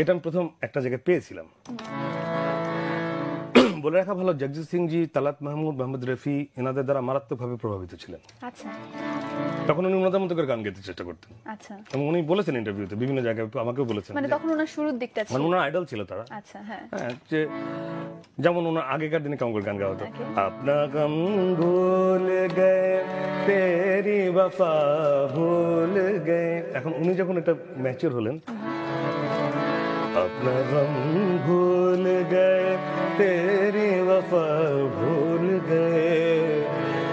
এটা আমি প্রথম একটা জায়গায় পেয়েছিলাম। বলে রাখা ভালো, জগজিৎ সিং জি, তালাত মাহমুদ, মোহাম্মদ রফি এনাদের দ্বারা মারাত্মকভাবে প্রভাবিত ছিলেন। আচ্ছা তখন উনি ওনাদের মতো করে গান গাইতে চেষ্টা করতেন আচ্ছা, এবং উনি বলেছেন ইন্টারভিউতে, বিভিন্ন জায়গায় আমাকেও বলেছেন, মানে তখন ওনার শুরুর দিকটা ছিল। মানে ওনার আইডল ছিল তারা। আচ্ছা হ্যাঁ, হ্যাঁ, যে যেমন ওনার আগেকার দিনে কেমন করে গান গাওয়া হতো, Okay. আপনা গম ভুল গে তেরি বফা ভুল গে। এখন উনি যখন এটা ম্যাচিউর হলেন, अपना गम भूल गए तेरी वफा भूल गए,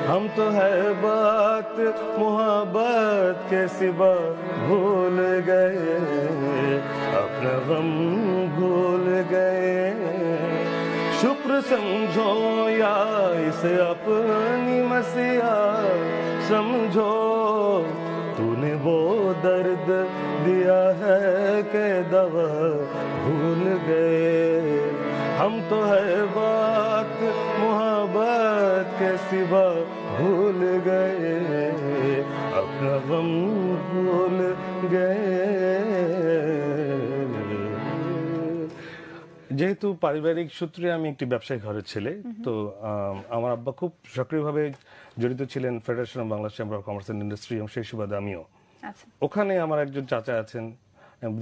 हम तो है बात मोहब्बत के सिवा भूल गए, अपना गम भूल गए, शुक्र समझो या इसे अपनी मसीहा समझो, तूने वो दर्द दिया है कि दवा भूल गए, हम तो है बात मोहब्बत के सिवा भूल गए, अपना गम भूल गए। যেহেতু পারিবারিক সূত্রে আমি একটি ব্যবসায়ী ঘরের ছেলে, তো আমার আব্বা খুব সক্রিয়ভাবে জড়িত ছিলেন Federation of Bangladesh Chamber of Commerce and Industry, এবং সেই সুবাদে আমিও। আচ্ছা ওখানে আমার একজন চাচা আছেন,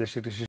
দেশে একটি